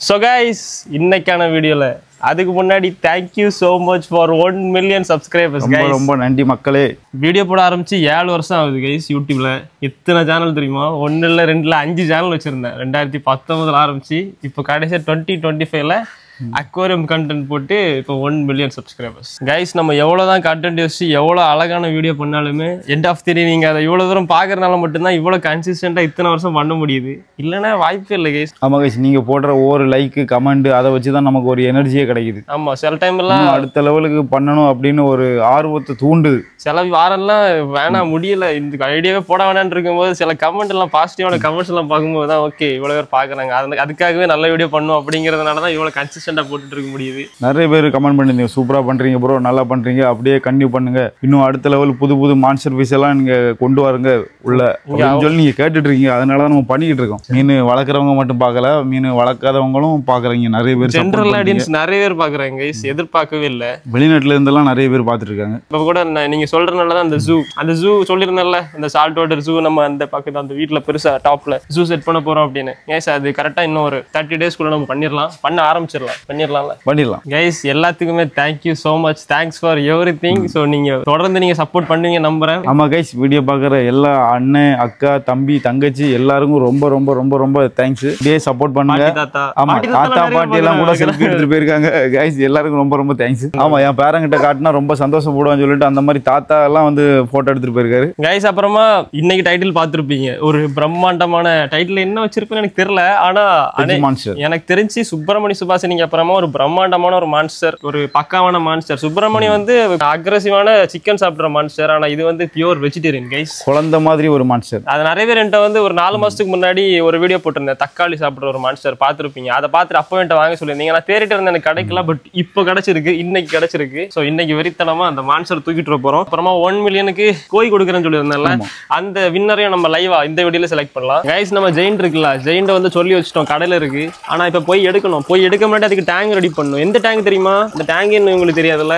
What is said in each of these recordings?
So guys, இன்னைக்கான வீடியோல அதுக்கு முன்னாடி thank you so much for 1 million subscribers guys. ரொம்ப நன்றி மக்களே. வீடியோ போட ஆரம்பிச்சு 7 வருஷம் ஆகுது guys YouTubeல. இத்தனை சேனல் தெரியுமா? 1 இல்ல 2 இல்ல 5 சேனல் வச்சிருந்தேன். 2019ல ஆரம்பிச்சு இப்போ கடைசியா 2025ல அக்வாரியம் கண்டென்ட் போட்டு இப்போ 1 மில்லியன் சப்ஸ்கிரைபர்ஸ். கைஸ் நம்ம எவ்வளோதான் கண்டென்ட் யோசிச்சு எவ்வளோ அழகான வீடியோ பண்ணாலுமே எண்ட் ஆஃப் தி டே நீங்கள் அதை இவ்வளோ தூரம் பார்க்கறதுனால மட்டும்தான் இவ்வளோ கன்சிஸ்டண்டாக இத்தனை வருஷம் பண்ண முடியுது. இல்லைன்னா வாய்ப்பே இல்லை கைஸ். ஆமாம் கைஸ், நீங்கள் போடுற ஒவ்வொரு லைக்கு கமெண்ட் அதை வச்சு தான் நமக்கு ஒரு எனர்ஜியே கிடைக்குது. ஆமாம், சில டைம்லாம் அடுத்த லெவலுக்கு பண்ணணும் அப்படின்னு ஒரு ஆர்வத்தை தூண்டுது. சில வாரம்லாம் வேணாம் முடியல இந்த ஐடியாவே போட வேணான்னு இருக்கும்போது சில கமெண்ட் எல்லாம் பாசிட்டிவான கமெண்ட்ஸ் எல்லாம் பார்க்கும்போது தான் ஓகே இவ்வளோ பேர் பார்க்குறாங்க, அதுக்காகவே நல்ல வீடியோ பண்ணும் அப்படிங்கிறதுனால தான் இவ்வளோ கன்சிஸ்டண்டாக போட்டுட்டு இருக்க முடியுது. நிறைய பேர் கமெண்ட் பண்ணிருந்தீங்க, சூப்பராக பண்ணுறீங்க ப்ரோ, நல்லா பண்ணுறீங்க, அப்படியே கண்டினியூ பண்ணுங்க, இன்னும் அடுத்த லெவல் புது புது மான்ஸ்டர் பீஸ் எல்லாம் நீங்கள் கொண்டு வாருங்க உள்ள அப்படின்னு சொல்லி நீங்கள் கேட்டுட்டு இருக்கீங்க. அதனால தான் நம்ம பண்ணிக்கிட்டு இருக்கோம். மீன் வளர்க்குறவங்க மட்டும் பார்க்கல, மீன் வளர்க்காதவங்களும் பார்க்குறீங்க. நிறைய பேர் ஜெனரல் ஆடியன்ஸ் நிறைய பேர் பார்க்குறாங்க கைஸ், எதிர்பார்க்கவே இல்லை. வெளிநாட்டுல இருந்தெல்லாம் நிறைய பேர் பார்த்துட்டு இருக்காங்க. இப்போ கூட நீங்க சொல்றதுனால தான் அந்த ஜூ சொல்லியிருந்தேன்ல, இந்த சால்ட் வாட்டர் ஜூ நம்ம அந்த பக்கத்துல அந்த வீட்டில் பெருசா டாப்ல ஜூ செட் பண்ண போறோம் அப்படின்னு. கைஸ் அது கரெக்டா இன்னும் ஒரு 30 டேஸ்க்குள்ள நம்ம பண்ண ஆரம்பிச்சிடலாம். கைஸ் எல்லாத்துக்குமே thank you so much, thanks for everything. So நீங்க தொடர்ந்து நீங்க சப்போர்ட் பண்ணுவீங்க நம்புறேன். ஆமா கைஸ், வீடியோ பார்க்குற எல்லா அண்ணன் அக்கா தம்பி தங்கச்சி எல்லாருக்கும் ரொம்ப ரொம்ப ரொம்ப ரொம்ப தேங்க்ஸ். இப்படியே சப்போர்ட் பண்ணுங்க. ஆமா, தாத்தா பாட்டி எல்லாம் கூட செல்ஃபி எடுத்துட்டு போயிருக்காங்க. கைஸ் எல்லாருக்கும் ரொம்ப ரொம்ப தேங்க்ஸ். ஆமா, என் பேரங்கிட்ட காட்டினா ரொம்ப சந்தோஷப்படுவான்னு சொல்லிட்டு அந்த மாதிரி தாத்தா எல்லாம் வந்து போட்டோ எடுத்துட்டு போயிருக்காரு. கைஸ் அப்புறமா இன்னைக்கு டைட்டில் பார்த்துருப்பீங்க, ஒரு பிரம்மாண்டமான டைட்டில் என்ன வச்சிருப்பேன்னு எனக்கு தெரியல. ஆனா எனக்கு தெரிஞ்சு சுப்பிரமணி சுபாஷினிக்கு அப்புறமா ஒரு பிரம்மாண்டமான ஒரு மான்ஸ்டர், ஒரு பக்காவான மான்ஸ்டர். சுப்பிரமணி வந்து அக்ரெசிவான சிக்கன் சாப்பிட்ற மான்ஸ்டர், ஆனா இது வந்து பியூர் வெஜிடேரியன் கைஸ். குழந்தை மாதிரி ஒரு மான்ஸ்டர். அது நிறைய பேர் என்கிட்ட வந்து ஒரு 4 மாசத்துக்கு முன்னாடி ஒரு வீடியோ போட்டிருந்தேன், தக்காளி சாப்பிட்ற ஒரு மான்ஸ்டர் பார்த்துருப்பீங்க. அதை பார்த்துட்டு அப்போ என்கிட்ட வாங்க சொல்லியிருந்தீங்க. நான் தேடிட்டு இருந்தேன், எனக்கு கிடைக்கல. பட் இப்போ கிடைச்சிருக்கு, இன்னைக்கு கிடைச்சிருக்கு. ஸோ இன்னைக்கு வெறித்தனமா அந்த மான்ஸ்டர் தூக்கிட்டு போறோம். அப்புறமா 1 மில்லியனுக்கு கோய் கொடுக்குறேன்னு சொல்லியிருந்தேன்ல, அந்த வின்னரையும் நம்ம லைவா இந்த வீடியோல செலக்ட் பண்ணலாம். கைஸ் நம்ம ஜெயின் இருக்குல்ல, ஜெயின்ட வந்து சொல்லி வச்சிட்டோம் கடையில இருக்கு. ஆனா இப்ப போய் எடுக்கணும். போய் எடுக்க முன்னாடி அதுக்கு டேங்க் ரெடி பண்ணணும். எந்த டேங்க் தெரியுமா? இந்த டேங்க் என்ன உங்களுக்கு தெரியாதுல்ல?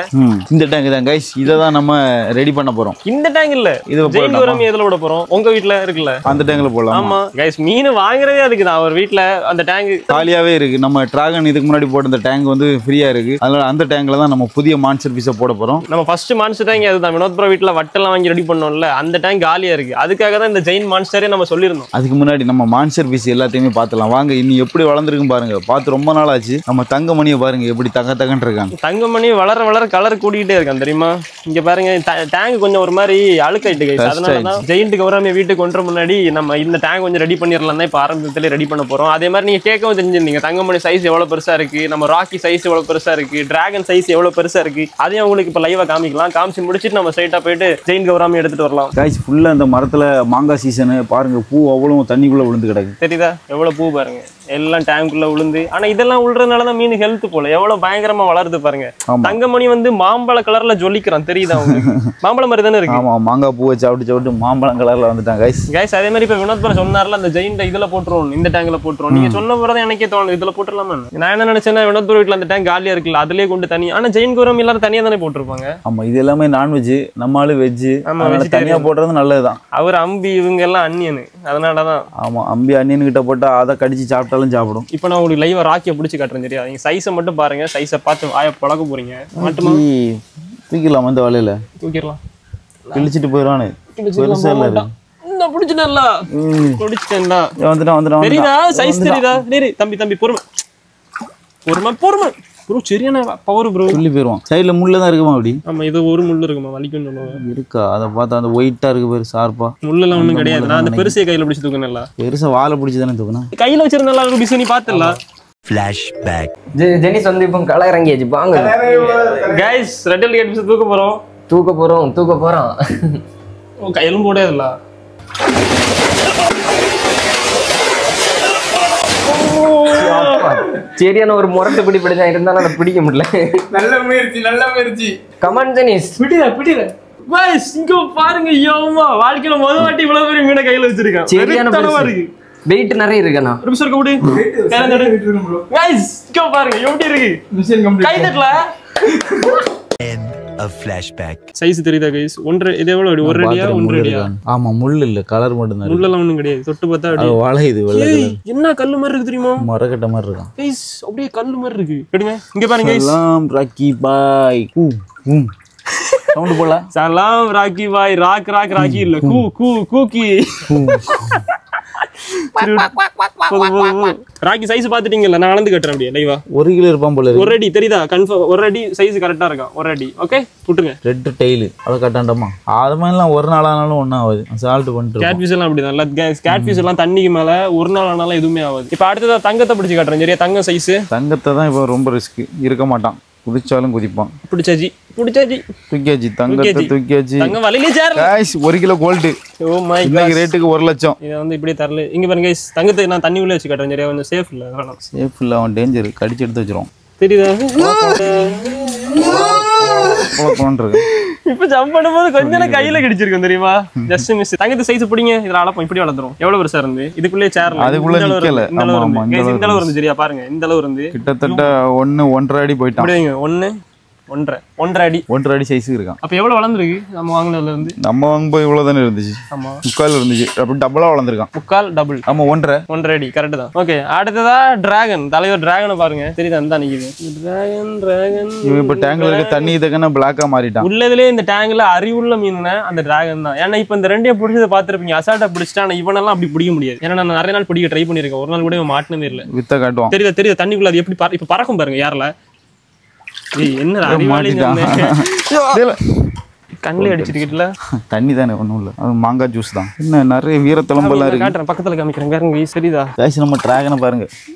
இந்த டேங்க் தான் கைஸ், இதை தான் நம்ம ரெடி பண்ண போறோம். இந்த டேங்க் இல்ல, இது ஜெயின் கோரமி எதுல விட போறோம்? உங்க வீட்ல இருக்குல்ல, அந்த டேங்க்ல போடலாம். ஆமா கைஸ், மீன் வாங்குறதே அதுக்கு தான். அவர் வீட்ல அந்த டேங்க் காலியாவே இருக்கு. நம்ம டிராகன் இதுக்கு முன்னாடி போட்ட அந்த டேங்க் வந்து ஃப்ரீயா இருக்கு. அதனால அந்த டேங்க்ல தான் நம்ம புதிய மான்ஸ்டர் பீஸை போட போறோம். நம்ம ஃபர்ஸ்ட் மான்ஸ்டர் டேங்க் அதுதான். வினோத் ப்ரோ வீட்ல வட்டெல்லாம் வாங்கி ரெடி பண்ணோம்ல, அந்த டேங்க் காலியா இருக்கு. அதுக்காக தான் இந்த ஜெயின் மான்ஸ்டரே நம்ம சொல்லியிருந்தோம். அதுக்கு முன்னாடி நம்ம மான்ஸ்டர் பீஸ் எல்லாத்தையுமே பார்த்துலாம் வாங்க. இன்னி எப்படி வளர்ந்துருக்கும் பாருங்க, பார்த்து ரொம்ப நாள் ஆச்சு. நம்ம தங்கமணியை பாருங்க எப்படி தகன்னு இருக்காங்க. தங்கமணி வளர கலர் கூட்டிகிட்டே இருக்கான் தெரியுமா? இங்க பாருங்க, டேங்க் கொஞ்சம் ஒரு மாதிரி அழுக்காயிட்டு கைஸ். அதனால தான் ஜெயின்ட் கௌரவமே வீட்டுக்கு கொண்டு முன்னாடி நம்ம இந்த டேங்க் கொஞ்சம் ரெடி பண்ணிடலாம் தான் இப்போ ஆரம்பத்திலே ரெடி பண்ண போறோம். அதே மாதிரி நீங்க கேட்கவும் தெரிஞ்சிருந்தீங்க, தங்கமணி சைஸ் எவ்வளவு பெருசா இருக்கு, நம்ம ராக்கி சைஸ் எவ்வளவு பெருசா இருக்கு, டிராகன் சைஸ் எவ்வளவு பெருசா இருக்கு. அதையும் உங்களுக்கு இப்போ லைவா காமிக்கலாம். காமிச்சு முடிச்சுட்டு நம்ம ஸ்ட்ரைட்டா போயிட்டு ஜெயின் கௌரவமே எடுத்துட்டு வரலாம். கைஸ் ஃபுல்லா அந்த மரத்துல மாங்காய் சீசனு பாருங்க, பூ அவ்வளவு தண்ணிக்குள்ள விழுந்து கிடக்கு. தெரியுதா எவ்வளவு பூ பாருங்க, எல்லாம் டேங்க்குள்ள விழுந்து. ஆனா இதெல்லாம் விழுறதுனாலதான் மீன் ஹெல்த் போல எவ்வளவு பயங்கரமா வளருது பாருங்க. தங்கமணி வந்து மாம்பழ கலர்ல ஜொலிக்கிறான், தெரியுதா உங்களுக்கு? மாம்பழம் மாதிரி தானே இருக்கு. ஆமா, மாங்காய் பூவை சாப்பிட்டு மாம்பழம் கலர்ல வந்துட்டாங்க கைஸ். அதே மாதிரி இப்ப வினோத் பர சொன்னார்ல, அந்த ஜெயின்ட் இதுல போட்டுருவோம், இந்த டேங்க்ல போட்டுருவோம். நீங்க சொன்ன பிறகு எனக்கே தோணும் இதுல போட்டுடலாமா. நான் என்ன நினைச்சேன்னா, வினோத் பர வீட்டுல அந்த டேங்க் காலியா இருக்குல்ல, அதுலயே கொண்டு தனி. ஆனா ஜெயின் கோரம் எல்லாரும் தனியா தானே போட்டிருப்பாங்க. ஆமா, இது எல்லாமே நான்வெஜ், நம்மளால வெஜ். தனியா போடுறது நல்லதுதான். அவர் அம்பி இவங்க எல்லாம் அன்னியனு, அதனாலதான். ஆமா, அம்பி அன்னியன் கிட்ட போட்டா அதை கடிச்சு சாப்பிட்டாலும் சாப்பிடும். இப்ப நான் உங்களுக்கு லைவா ராக்கியை பிடிச்சி காட்டுறேன், சரியா? நீங்க சைஸை மட்டும் பாருங்க, சைஸை பார்த்து வாய பழக்க போறீங்க. மட்டுமா தூக்கிடலாம், அந்த வலையில தூக்கிடலாம், கிழிச்சிட்டு போயிடுவானு. பெருசா இல்ல, பிடிச்சிட்டா பிடிச்சிட்டேன்டா. வந்துட்டான். தெரியுதா சைஸ் தெரியுதா? தம்பி பொறுமை ப்ரோ, சரியான பவர் ப்ரோ. சொல்லி போயிடுவான். சைடில் முள்ளு தான் இருக்குமா அப்படி? ஆமா, இது ஒரு முள்ளு இருக்குமா, வலிக்கும் சொல்லுவாங்க. இருக்கா? அதை பார்த்தா அந்த ஒயிட்டா இருக்கு பேர், ஷார்ப்பா. முள்ளெல்லாம் ஒன்றும் கிடையாது. நான் அந்த பெருசை கையில பிடிச்சி தூக்கணும். பெருசா வாழை பிடிச்சி தானே தூக்கணும். கையில வச்சிருந்தா பிசி நீ பாத்துல. ஃபிளாஷ்பேக். ஜெனிஸ் வந்து இப்போ களை இறங்கியாச்சு. வாங்க கைஸ், ரெட்டல் கேட் பிசி தூக்க போறோம். கையிலும் போடாதுல்ல. சரியான ஒரு முரட்டு பிடிப்படிச்சா இருந்தாலும் அதை பிடிக்க முடியல. நல்ல முயற்சி. கமான் ஜெனிஸ், பிடிடா. கைஸ் இங்க பாருங்க, யோமா வாழ்க்கையில முதல் வாட்டி இவ்வளவு பெரிய மீனை கையில வச்சிருக்கேன். சரியான இருக்கு, வெயிட் நிறைய இருக்குண்ணா. ஒரு நிமிஷம் இருக்க முடியும். கைஸ் இங்க பாருங்க எப்படி இருக்கு. கை தட்டல. a flashback. சைஸ் தெரியுதா கைஸ்? ஒன்றரை இது எவ்வளவு அடி? ஒரு அடியா ஒன்றரை அடியா? ஆமா முள் இல்ல, கலர் மட்டும் தான். முள்ளெல்லாம் ஒண்ணும் கிடையாது. தொட்டு பார்த்தா அடி. வாழை இது வெள்ளை கலர். என்ன கல்லு மாதிரி இருக்கு தெரியுமா? மரக்கட்ட மாதிரி இருக்கும் கைஸ். அப்படியே கல்லு மாதிரி இருக்கு. எடுங்க. இங்க பாருங்க கைஸ். சலாம் ராக்கி பாய். சவுண்ட் போல. சலாம் ராக்கி பாய். ராக் ராக் ராக்கி இல்ல. கூ கூ கூக்கி. ராக்கி சைஸ் பாத்துட்டீங்கல்ல? நான் அளந்து கட்டுறேன் அப்படியே லைவா. 1 கிலோ இருப்பான் போல இருக்கு. ஒரு அடி தெரியுதா? கன்ஃபார்ம் ஒரு அடி சைஸ் கரெக்டா இருக்கான். ஒரு அடி. ஓகே புட்டுங்க. ரெட் டெய்ல் அத கட்டாண்டமா. அது மாதிரிலாம் ஒரு நாள் ஆனாலும் ஒண்ணு ஆகாது. சால்ட் பண்ணிட்டு. கேட் ஃபிஷ் எல்லாம் அப்படிதான். இல்ல கேட் ஃபிஷ் எல்லாம் தண்ணிக்கு மேல ஒரு நாள் ஆனாலும் எதுவுமே ஆகாது. இப்போ அடுத்ததா தங்கத்தை பிடிச்சு காட்டுறேன். சரியா? தங்க சைஸ். தங்கத்தை தான் இப்போ ரொம்ப ரிஸ்க். இருக்க மாட்டான். குதிச்சாலும் குதிப்பான். பிடிச்சாச்சி தூக்கியாச்சு. தங்கத்தை தூக்கியாச்சு. தங்க வலையிலே சேரல. गाइस 1 கிலோ கோல்ட். Oh my god. இந்த ரேட்டுக்கு 1 லட்சம். இத வந்து இப்படியே தரல. இங்க பாருங்க गाइस, தங்கத்தை நான் தண்ணி உள்ள வச்சு காட்டுறேன். சரியா? கொஞ்சம் சேஃப் இல்ல. வேணாம். சேஃப் இல்ல, அவன் டேஞ்சர். கடிச்சு எடுத்து வச்சிரும். தெரியுதா? போன்றது. இப்ப ஜம்ப் பண்ணும்போது கொஞ்சம் கையில கிடிச்சிருக்கும் தெரியுமா? Just miss. தங்கத்தை சைஸ் பிடிங்க. இதுல அளப்போம். இப்படி வளர்த்துறோம். எவ்வளவு பெருசா இருந்து இதுக்குள்ளே சேர்ல. அதுக்குள்ள நிக்கல. ஆமா ஆமா. இந்த அளவு இருந்து. சரியா? பாருங்க இந்த அளவு இருந்து. கிட்டத்தட்ட 1.5 அடி போய்ட்டான். அப்படிங்க 1.5 அடி. 1.5 அடி சைஸ் இருக்கான். அப்ப எவ்வளவு வளர்ந்துருக்கு நம்ம வாங்குனதுல இருந்து? நம்ம வாங்கும்போது இவ்வளவு தானே இருந்துச்சு. ஆமா. முக்கால் இருந்துச்சு. அப்ப டபுளா வளர்ந்திருக்கான். முக்கால் டபுள். ஆமா 1.5 அடி கரெக்ட் தான். ஓகே அடுத்ததா டிராகன். தலைவர் டிராகனை பாருங்க. தெரியுதா? அந்த நிக்குது டிராகன். இவன் இப்ப டேங்க்ல இருக்க தண்ணி இதக்கன பிளாக்கா மாறிட்டான். உள்ளதுல இந்த டேங்க்ல அறிவுள்ள மீனுனா அந்த டிராகன் தான். ஏன்னா இப்ப இந்த ரெண்டையும் பிடிச்சதை பாத்துருப்பீங்க. அசால்ட்டா பிடிச்சிட்டா. ஆனா இவனெல்லாம் அப்படி பிடிக்க முடியாது. ஏன்னா நான் நிறைய நாள் பிடிக்க ட்ரை பண்ணிருக்கேன். ஒரு நாள் கூட இவன் மாட்டினதே இல்ல. வித்த காட்டுவான். தெரியுதா? தண்ணிக்குள்ள அது எப்படி இப்ப பறக்கும் பாருங்க. யாரல என்ன அறிவாளி கண்ணிலே அடிச்சிருக்கீங்களா? தண்ணி தானே, ஒன்றும் இல்லை. அது மாங்காய் ஜூஸ் தான். என்ன நிறைய வீரத்தளம்பெல்லாம் இருக்கு. காட்டுறேன், பக்கத்தில் காமிக்கிறேன். பாருங்க சரிதா? காய்ச்சி நம்ம டிராகனை பாருங்க.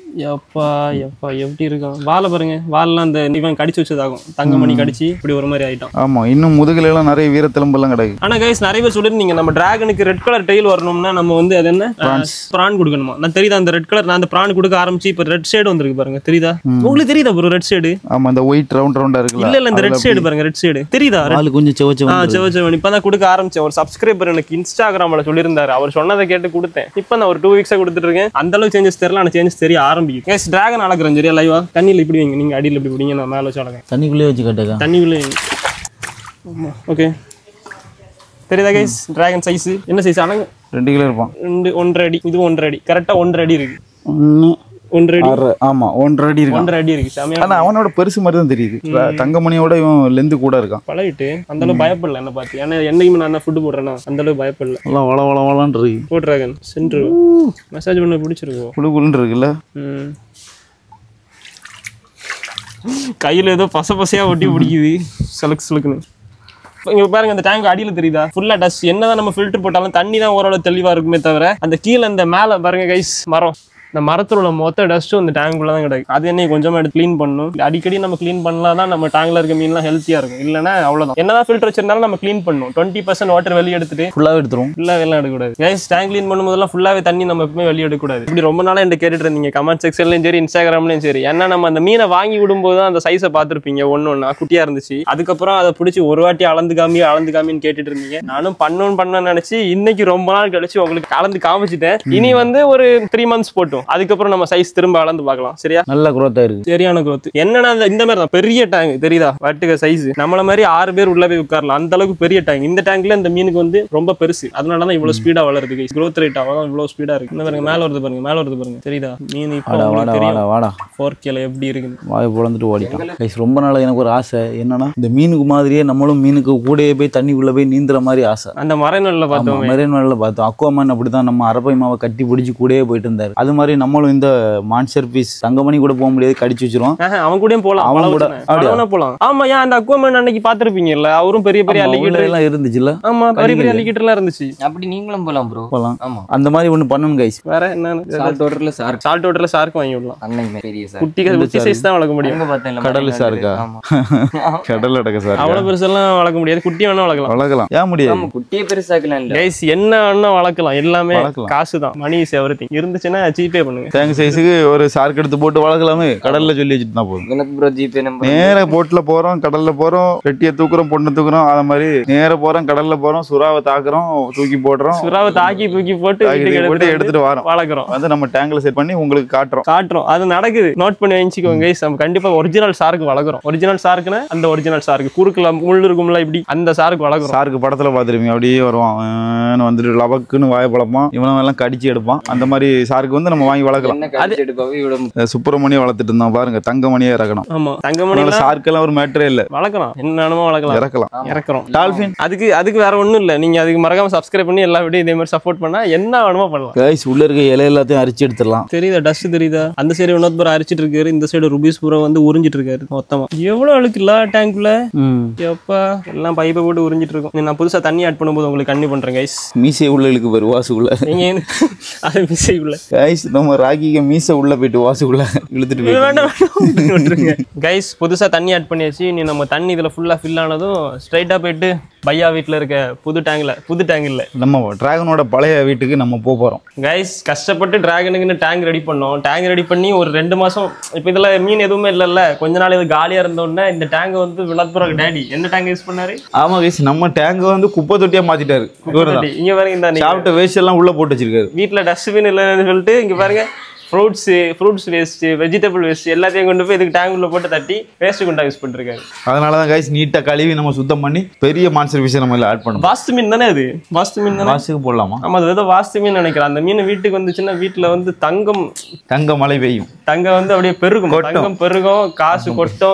எப்பா எப்பா எப்படி இருக்கும் வாழை பாருங்க. வாழெல்லாம் அந்த இவன் கடிச்சு வச்சதாகும். தங்கமணி கடிச்சு இப்படி ஒரு மாதிரி ஆயிட்டான். ஆமா, இன்னும் முதுகுல எல்லாம் நிறைய வீரத்தளம்பெல்லாம் கிடைக்கும். ஆனா கைஸ் நிறைய பேர் சொல்லிருந்தீங்க நம்ம டிராகனுக்கு ரெட் கலர் டெயில் வரணும்னா நம்ம வந்து அது என்ன பிரான் கொடுக்கணுமா? நான் தெரியுதா அந்த ரெட் கலர்? நான் அந்த பிரான் கொடுக்க ஆரம்பிச்சு இப்ப ரெட் ஷேடு வந்திருக்கு பாருங்க. தெரியுதா உங்களுக்கு? தெரியுதா ப்ரோ ரெட் ஷேடு? ஆமா, அந்த ஒயிட் ரவுண்ட் ரவுண்டா இருக்கு. இல்ல இல்ல, இந்த ரெட் ஷேடு பாருங்க. ரெட் ஷேடு தெரியுதா? கொஞ்சம் செவச்சவன். இப்பதான் கொடுக்க ஆரம்பிச்சேன். ஒரு சப்ஸ்கிரைபர் எனக்கு இன்ஸ்டாகிராம்ல சொல்லியிருந்தாரு. அவர் சொன்னதை கேட்டு கொடுத்தேன். இப்ப நான் ஒரு 2 வீக்ஸா கொடுத்துட்டு இருக்கேன். அந்த அளவுக்கு சேஞ்சஸ் தெரியல. ஆனா சேஞ்சஸ் தெரிய ஆரம்பிக்கும். கைஸ் டிராகன் அளக்குறேன் சரியா? லைவா தண்ணியில இப்படி வைங்க. நீங்க அடியில் இப்படி பிடிங்க, நான் மேல வச்சு அளக்கிறேன். தண்ணிக்குள்ளே வச்சு கட்டுங்க. தண்ணிக்குள்ளே. ஓகே தெரியுதா கைஸ்? டிராகன் சைஸ் என்ன சைஸ்? அழகு 2 கிலோ இருப்பான். 1.5 அடி. இது 1.5 அடி. கரெக்டா 1.5 அடி இருக்கு. 1.5 அடி. ஆமா 1.5 அடி இருக்கு. 1.5 அடி இருக்கு. ஆனா அவனோட பெருசு மாதிரி தான் தெரியுது. தங்கமணியோட இவன் லெந்து கூட இருக்கான். பழகிட்டு அந்த அளவு பயப்படல என்ன பார்த்து. ஏன்னா என்னைக்குமே நான் ஃபுட் போடுறேன்னா அந்த அளவு பயப்படல. எல்லாம் வள வள வளன்னு இருக்கு. போ டிராகன் சென்று மெசேஜ் பண்ண பிடிச்சிருக்கோம். குளுகுளுன்னு இருக்குல்ல. கையில ஏதோ பச பசையா ஒட்டி பிடிக்குது. சலுக்கு சலுக்குன்னு. இங்க பாருங்க, அந்த டேங்க் அடியில தெரியுதா? ஃபுல்லா டஸ்ட். என்னதான் நம்ம ஃபில்டர் போட்டாலும் தண்ணி தான் ஓரளவு தெளிவா இருக்குமே தவிர அந்த கீழே அந்த மேல பாருங்க கைஸ் மரம், இந்த மரத்துல உள்ள மொத்த டஸ்ட்டும் அந்த டேங்குள்ள தான் கிடைக்கும். அது என்ன கொஞ்சமா எடுத்து க்ளீன் பண்ணணும். அடிக்கடி நம்ம க்ளீன் பண்ணலாம் தான் நம்ம டேங்க்ல இருக்க மீன்லாம் ஹெல்த்தியா இருக்கும். இல்லைன்னா அவ்வளவுதான். என்னதான் ஃபில்டர் வச்சிருந்தாலும் நம்ம க்ளீன் பண்ணணும். 20% வாட்டர் வெளியே எடுத்துட்டு ஃபுல்லாவே எடுத்துரும். ஃபுல்லாவே எல்லாம் எடுக்கக்கூடாது கைஸ். டேங்க் க்ளீன் பண்ணும்போதெல்லாம் ஃபுல்லாவே தண்ணி நம்ம எப்பவுமே வெளியே எடுக்கக்கூடாது. இப்படி ரொம்ப நாளா என்கிட்ட கேட்டுட்டு இருந்தீங்க கமெண்ட் செக்ஷன்லயும் சரி இன்ஸ்டாகிராம்லயும் சரி. ஏன்னா நம்ம அந்த மீனை வாங்கி விடும்போது தான் அந்த சைஸை பார்த்துருப்பீங்க. ஒன்னொன்னா குட்டியா இருந்துச்சு. அதுக்கப்புறம் அதை பிடிச்சி ஒரு வாட்டி அளந்து காமின்னு கேட்டுட்டு இருந்தீங்க. நானும் பண்ணணும்னு நினைச்சு இன்னைக்கு ரொம்ப நாள் கழிச்சு உங்களுக்கு கலந்து காமிச்சிட்டேன். இனி வந்து ஒரு 3 மந்த்ஸ் போட்டோம். அதுக்கப்புறம் நம்ம சைஸ் திரும்ப அளந்து பார்க்கலாம். சரியா? நல்ல growth இருக்கு. சரியான growth. என்னன்னா இந்த மாதிரி தான் பெரிய டேங்க் தெரியுதா? வட்டுக சைஸ் நம்மள மாதிரி 6 பேர் உள்ள போய் உட்காரலாம். அந்த அளவுக்கு பெரிய டேங்க். இந்த டேங்க்ல இந்த மீனுக்கு வந்து ரொம்ப பெருசு. அதனால தான் இவ்வளவு ஸ்பீடா வளருது. growth rate அவ்வளவு இவ்வளவு ஸ்பீடா இருக்கு. இந்த பாருங்க மேல வருது பாருங்க. மேல வருது பாருங்க. தெரியுதா? மீன் இப்போ வாடா 4K ல எப்படி இருக்குன்னு வாய் பொளந்துட்டு ஓடிட்டான். கைஸ் ரொம்ப நாள் எனக்கு ஒரு ஆசை என்னன்னா இந்த மீனுக்கு மாதிரியே நம்மளும் மீனுக்கு கூடயே போய் தண்ணி உள்ள போய் நீந்துற மாதிரி ஆசை. அந்த மரைனல்ல பார்த்தோம். மரைனல்ல பார்த்தோம். அக்வாமேன் அப்படிதான் நம்ம அரப்பை மாவை கட்டி பிடிச்சி கூடயே போயிட்டு இருந்தாரு. அது மாதிரி நம்மளும் இந்த மான்ஸ்டர் பீஸ் தங்கமணி கூட போக முடியாது, கடிச்சு வச்சிரும். அவன் கூட போலாம். அவன் கூட அவன போலாம். ஆமா, ஏன் அந்த அக்வாமேன் அன்னைக்கு பாத்துருப்பீங்கல்ல? அவரும் பெரிய பெரிய அலிகேட்டர் எல்லாம் இருந்துச்சுல. ஆமா, பெரிய பெரிய அலிகேட்டர் எல்லாம் இருந்துச்சு. அப்படி நீங்களும் போலாம் ப்ரோ. போலாம். ஆமா, அந்த மாதிரி ஒன்னு பண்ணனும் கைஸ். வேற என்ன? சால்ட் வாட்டர்ல ஷார்க் வாங்கி விடலாம். அன்னைக்கு பெரிய ஷார்க் குட்டி சைஸ் தான் வளர்க்க முடியும். அங்க பார்த்தேன் கடல் ஷார்க்கா? ஆமா, கடல் அடக்க ஷார்க். அவ்வளவு பெருசெல்லாம் வளர்க்க முடியாது. குட்டி வேணா வளர்க்கலாம். ஏன் முடியாது? ஆமா, குட்டியே பெருசாக்கலாம் இல்ல கைஸ். என்ன வேணா வளர்க்கலாம். எல்லாமே காசு தான். Money is everything. இருந்துச்சுன்னா ஜிபே ஜிபே பண்ணுங்க. தேங்க் சைஸுக்கு ஒரு சார்க் எடுத்து போட்டு வளர்க்கலாமே, கடல்ல சொல்லி வச்சுட்டு தான் போதும். எனக்கு ப்ரோ ஜிபே நம்பர். நேர போட்ல போறோம், கடல்ல போறோம், வெட்டியை தூக்குறோம், பொண்ணை தூக்குறோம், அத மாதிரி நேர போறோம், கடல்ல போறோம், சுறாவை தாக்குறோம், தூக்கி போடுறோம், சுறாவை தூக்கி போட்டு எடுத்துட்டு வரோம், வளர்க்குறோம். வந்து நம்ம டேங்க்ல செட் பண்ணி உங்களுக்கு காட்டுறோம். அது நடக்குது, நோட் பண்ணி வச்சுக்கோங்க கைஸ். நம்ம கண்டிப்பா ஒரிஜினல் சார்க்கு வளர்க்குறோம். ஒரிஜினல் சார்க்குன்னா அந்த ஒரிஜினல் சார்க்கு குறுக்குல முள் இருக்கும்ல, இப்படி அந்த சார்க்கு வளர்க்குறோம். சார்க்கு படத்துல பாத்துருப்பீங்க, அப்படியே வருவான் வந்துட்டு லபக்குன்னு வாய பழப்பான், இவனும் எல்லாம் கடிச்சு எடுப்பான். அந்த மாதிரி சார்க்கு வந்து நம்ம வாங்கி வளர்க்கலாம். சுப்பிரமணியம் வளர்த்துட்டு இருந்தான் பாருங்க, தங்கமணியே இறக்கணும். ஆமா, தங்கமணி சார்க்கெல்லாம் ஒரு மேட்டரே இல்ல, வளர்க்கலாம், என்னென்னமோ இறக்குறோம். டால்பின் அதுக்கு வேற ஒண்ணும் இல்ல. நீங்க அதுக்கு மறக்காம சப்ஸ்கிரைப் பண்ணி எல்லா வீடியோ இதே மாதிரி சப்போர்ட் பண்ணா என்ன வேணுமோ பண்ணலாம். கைஸ் உள்ள இருக்க இலை எல்லாத்தையும் அரிச்சு எடுத்துடலாம். தெரியுதா, டஸ்ட் தெரியுதா? அந்த சைடு வினோத்புரம் அரிச்சிட்டு இருக்காரு, இந்த சைடு ருபீஸ் பூரா வந்து உறிஞ்சிட்டு இருக்காரு. மொத்தமா எவ்வளவு அழுக்கு இல்ல டேங்க்ல, எப்பா எல்லாம் பைப்பை போட்டு உறிஞ்சிட்டு இருக்கும். நான் புதுசா தண்ணி ஆட் பண்ணும்போது உங்களுக்கு கண்ணி பண்றேன் கைஸ். மீசை உள்ள இழுக்கு பாரு, வாசுக்குள்ள. நீங்க அது மீசை உள்ள கைஸ், நம்ம ராக்கிக்கு மீசை உள்ள போயிட்டு வாசுக்குள்ள இழுத்துட்டு கைஸ். புதுசா தண்ணி ஆட் பண்ணியாச்சு. நீ நம்ம தண்ணி இதுல ஃபுல்லா ஃபில் ஆனதும் ஸ்ட்ரைட்டா போயிட்டு பையா வீட்டுல இருக்க புது டேங்க் இல்ல நம்ம டிராகனோட பழைய வீட்டுக்கு நம்ம போறோம் கைஸ். கஷ்டப்பட்டு டிராகனுக்குன்னு டேங்க் ரெடி பண்ணோம். டேங்க் ரெடி பண்ணி ஒரு 2 மாசம். இப்ப இதுல மீன் எதுவுமே இல்லல்ல, கொஞ்ச நாள் இது காலியா இருந்தோடனே இந்த டேங்க் வந்து வினோத்புரம் டேடி என்ன டேங்க் யூஸ் பண்ணாரு? ஆமா கைஸ், நம்ம டேங்க் வந்து குப்பை தொட்டியா மாத்திட்டாரு. இங்க பாருங்க, இந்த சாப்பிட்ட வேஸ்ட் எல்லாம் உள்ள போட்டு வச்சிருக்காரு. வீட்டுல டஸ்ட்பின் இல்லைன்னு சொல்லிட்டு இங்க பாருங்க, ஃப்ரூட்ஸ் வேஸ்ட், வெஜிடபிள் வேஸ்ட் எல்லாத்தையும் கொண்டு போய் இதுக்கு டேங்க் உள்ள போட்டு தட்டி வேஸ்ட் கொண்டா யூஸ் பண்ணிருக்காங்க. அதனாலதான் கைஸ் நீட்டா கழுவி நம்ம சுத்தம் பண்ணி பெரிய மான்ஸ்டர் ஃபிஷ் நம்ம ஆட் பண்ணுவோம். வாஸ்து மீன் தானே அது? வாஸ்து மீன் தானே, வாஸ்துக்கு போடலாமா? ஆமா, அது ஏதோ வாஸ்து மீன் நினைக்கிறேன். அந்த மீன் வீட்டுக்கு வந்துச்சுன்னா வீட்டுல வந்து தங்க மழை பெய்யும், தங்கம் வந்து அப்படியே பெருகும், தங்கம் பெருகும், காசு கொட்ட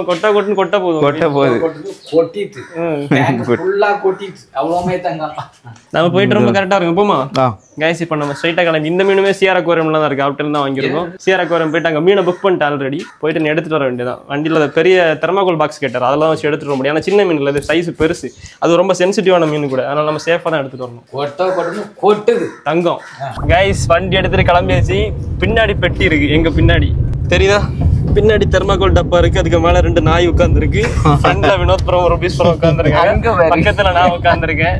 நம்ம போயிட்டு ரொம்ப கரெக்டா இருக்கும். போமா கைஸ், இப்ப நம்ம ஸ்ட்ரைட்டா கிளம்பி, இந்த மீனுமே சிஆர் அக்வாரியம்ல தான் இருக்கு, அவுட்டர்ல தான் வாங்கிருக்கோம். சிஆர் அக்வாரியம் போயிட்டு அங்க மீனை புக் பண்ணிட்டு ஆல்ரெடி போயிட்டு எடுத்துட்டு வர வேண்டியதான். வண்டியில பெரிய தெர்மாகோல் பாக்ஸ் கேட்டார், அதெல்லாம் வச்சு எடுத்துட்டு வர முடியும். ஏன்னா சின்ன மீன் இல்ல, இது சைஸ் பெருசு, அது ரொம்ப சென்சிட்டிவான மீன் கூட, அதனால நம்ம சேஃபா தான் எடுத்துட்டு வரணும். தங்கம் கைஸ், வண்டி எடுத்துட்டு கிளம்பியாச்சு. பின்னாடி பெட்டி இருக்கு, எங்க பின்னாடி தெரியுதா? பின்னாடி தெர்மாகோல் டப்பா இருக்கு, அதுக்கு மேல 2 நாய் உட்கார்ந்துருக்கு. ஃப்ரண்ட்ல வினோத்புரம் ருபீஸ்புரம் உட்கார்ந்துருக்காங்க, பக்கத்துல நான் உட்கார்ந்துருக்கேன்.